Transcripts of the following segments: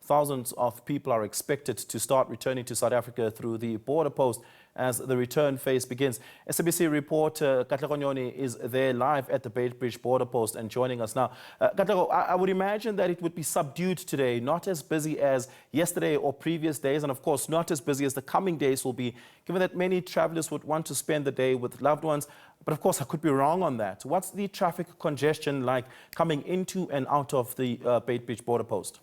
Thousands of people are expected to start returning to South Africa through the border post as the return phase begins. SABC reporter Katlego Nyoni is there live at the Beitbridge border post and joining us now. Katlego, I would imagine that it would be subdued today, not as busy as yesterday or previous days, and of course not as busy as the coming days will be, given that many travelers would want to spend the day with loved ones. But of course, I could be wrong on that. What's the traffic congestion like coming into and out of the Beitbridge border post?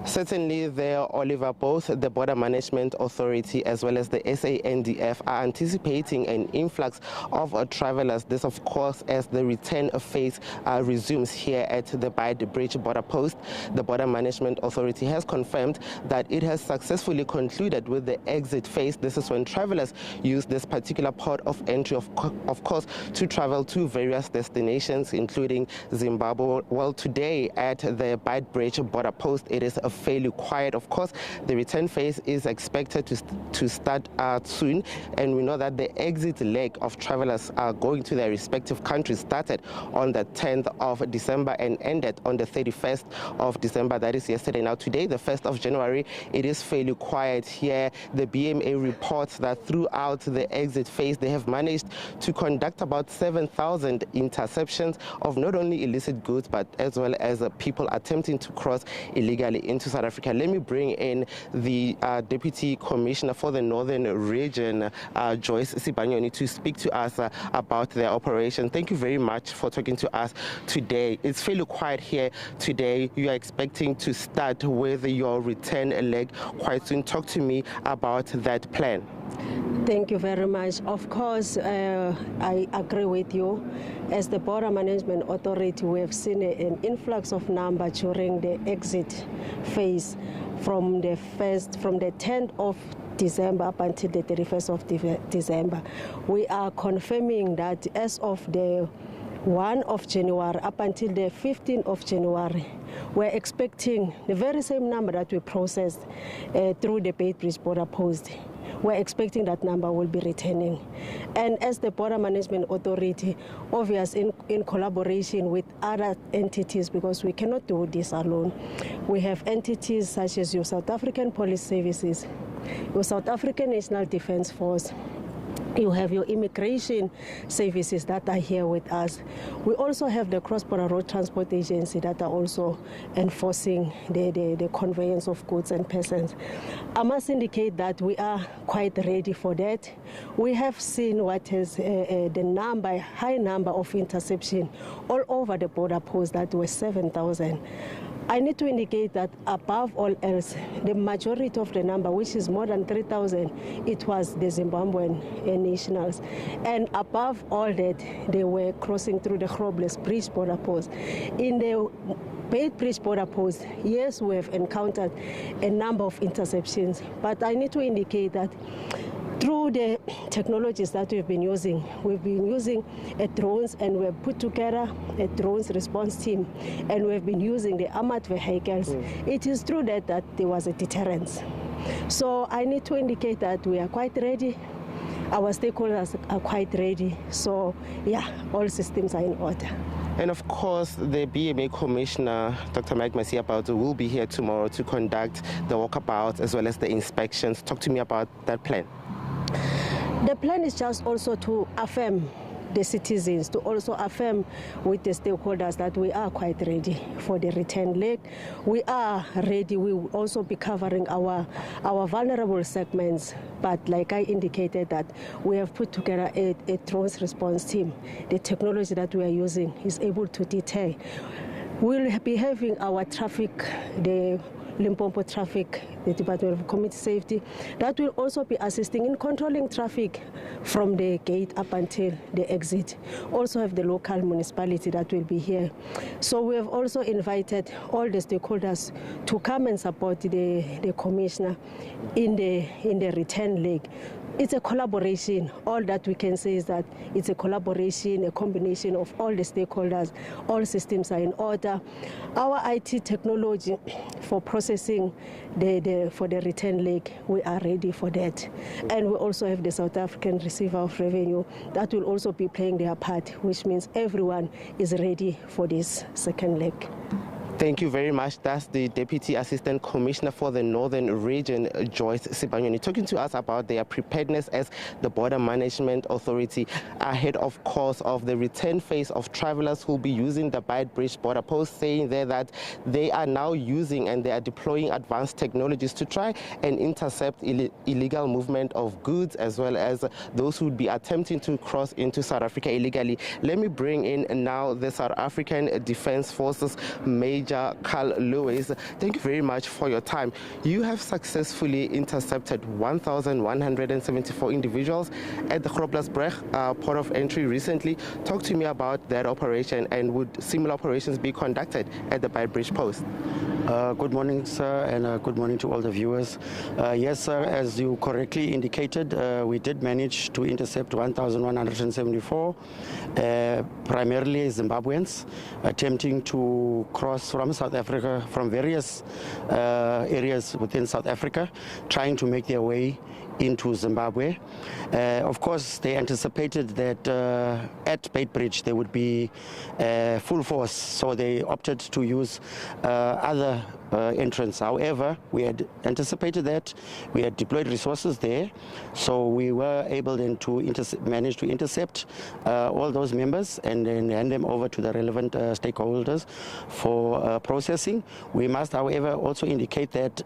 Certainly there, Oliver, both the Border Management Authority as well as the SANDF are anticipating an influx of travelers. This, of course, as the return phase resumes here at the Beitbridge border post. The Border Management Authority has confirmed that it has successfully concluded with the exit phase. This is when travelers use this particular port of entry, of course, to travel to various destinations, including Zimbabwe. Well, today at the Beitbridge border post, it is fairly quiet. Of course, the return phase is expected to start soon, and we know that the exit leg of travelers going to their respective countries started on the 10th of December and ended on the 31st of December. That is yesterday. Now today, the 1st of January, it is fairly quiet here. The BMA reports that throughout the exit phase, they have managed to conduct about 7,000 interceptions of not only illicit goods, but as well as people attempting to cross illegally into South Africa. Let me bring in the Deputy Commissioner for the Northern Region, Joyce Sibanyoni, to speak to us about their operation. Thank you very much for talking to us today. It's fairly quiet here today. You are expecting to start with your return leg quite soon. Talk to me about that plan. Thank you very much. Of course, I agree with you. As the Border Management Authority, we have seen an influx of number during the exit phase from the 10th of December up until the 31st of December. We are confirming that as of the 1 of January up until the 15th of January, we're expecting the very same number that we processed through the Beitbridge border post. We're expecting that number will be returning. And as the Border Management Authority, obviously in collaboration with other entities, because we cannot do this alone, we have entities such as your South African Police Services, your South African National Defence Force, you have your immigration services that are here with us. We also have the Cross-Border Road Transport Agency that are also enforcing the conveyance of goods and persons. I must indicate that we are quite ready for that. We have seen what is the high number of interception all over the border post that were 7,000. I need to indicate that above all else, the majority of the number, which is more than 3,000, it was the Zimbabwean nationals. And above all that, they were crossing through the Beitbridge border post. In the Beitbridge border post, yes, we have encountered a number of interceptions, but I need to indicate that through the technologies that we've been using drones, and we've put together a drones response team, and we've been using the armored vehicles. It is true that there was a deterrence. So I need to indicate that we are quite ready. Our stakeholders are quite ready. So yeah, all systems are in order. And of course, the BMA Commissioner, Dr. Mike Masiapautu, will be here tomorrow to conduct the walkabouts as well as the inspections. Talk to me about that plan. The plan is just also to affirm the citizens, to also affirm with the stakeholders that we are quite ready for the return leg. We are ready. We will also be covering our vulnerable segments. But like I indicated, that we have put together a drones response team. The technology that we are using is able to deter. We'll be having our traffic, the Limpopo traffic, the Department of Community Safety, that will also be assisting in controlling traffic from the gate up until the exit. Also have the local municipality that will be here. So we have also invited all the stakeholders to come and support the commissioner in the return leg It's a collaboration. All that we can say is that it's a collaboration, a combination of all the stakeholders. All systems are in order. Our IT technology for processing for the return leg, we are ready for that. And we also have the South African Receiver of Revenue that will also be playing their part, which means everyone is ready for this second leg. Thank you very much. That's the Deputy Assistant Commissioner for the Northern Region, Joyce Sibanyoni, talking to us about their preparedness as the Border Management Authority ahead, of course, of the return phase of travelers who will be using the Beitbridge border post, saying there that they are now using and they are deploying advanced technologies to try and intercept illegal movement of goods, as well as those who would be attempting to cross into South Africa illegally. Let me bring in now the South African Defence Forces Major Carl Lewis. Thank you very much for your time. You have successfully intercepted 1,174 individuals at the Groblersbrug port of entry recently. Talk to me about that operation, and would similar operations be conducted at the Beitbridge post? Good morning, sir, and good morning to all the viewers. Yes, sir, as you correctly indicated, we did manage to intercept 1,174, primarily Zimbabweans, attempting to cross from South Africa, from various areas within South Africa, trying to make their way into Zimbabwe. Of course, they anticipated that at Beitbridge there would be full force, so they opted to use other entrance. However, we had anticipated that, we had deployed resources there, so we were able then to manage to intercept all those members and then hand them over to the relevant stakeholders for processing. We must, however, also indicate that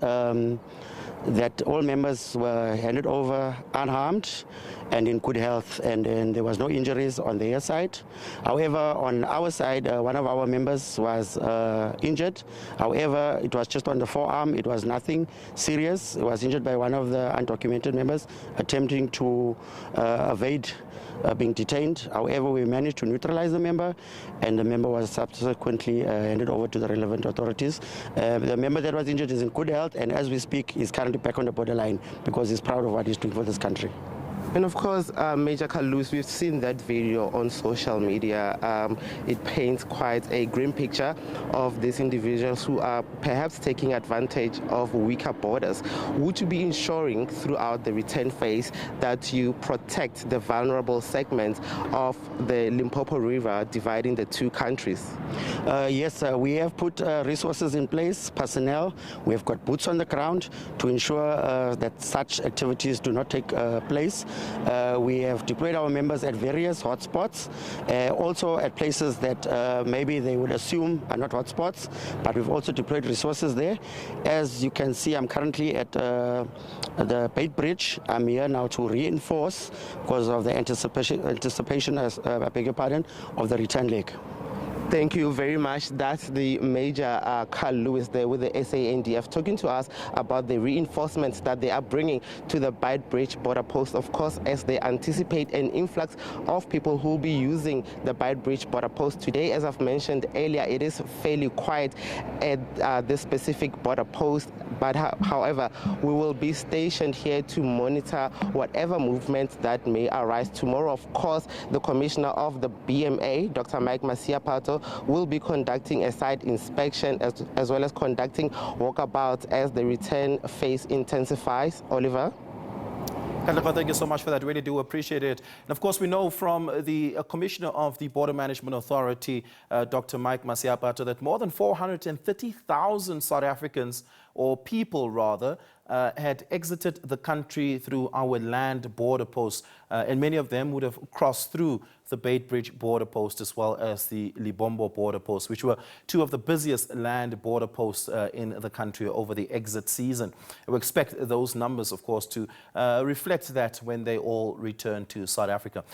that all members were handed over unharmed and in good health, and there was no injuries on their side. However, on our side, one of our members was injured. However, it was just on the forearm. It was nothing serious. It was injured by one of the undocumented members attempting to evade being detained. However, we managed to neutralize the member, and the member was subsequently handed over to the relevant authorities. The member that was injured is in good health, and as we speak, is currently back on the borderline because he's proud of what he's doing for this country. And of course, Major Kalus, we've seen that video on social media. It paints quite a grim picture of these individuals who are perhaps taking advantage of weaker borders. Would you be ensuring throughout the return phase that you protect the vulnerable segments of the Limpopo River dividing the two countries? Yes, we have put resources in place, personnel. We have got boots on the ground to ensure that such activities do not take place. We have deployed our members at various hotspots, also at places that maybe they would assume are not hotspots, but we've also deployed resources there. As you can see, I'm currently at the Beitbridge. I'm here now to reinforce because of the anticipation, I beg your pardon, of the return leg. Thank you very much. That's the Major Carl Lewis there with the SANDF talking to us about the reinforcements that they are bringing to the Beitbridge border post, of course, as they anticipate an influx of people who will be using the Beitbridge border post. Today, as I've mentioned earlier, it is fairly quiet at this specific border post, but however, we will be stationed here to monitor whatever movements that may arise. Tomorrow, of course, the Commissioner of the BMA, Dr. Mike Masiapato, will be conducting a site inspection as well as conducting walkabouts as the return phase intensifies. Oliver? Katlego, thank you so much for that. Really do appreciate it. And of course, we know from the Commissioner of the Border Management Authority, Dr. Mike Masiapato, that more than 430,000 South Africans, or people rather, had exited the country through our land border posts, and many of them would have crossed through the Beitbridge border post as well as the Libombo border post, which were two of the busiest land border posts in the country over the exit season. We expect those numbers, of course, to reflect that when they all return to South Africa.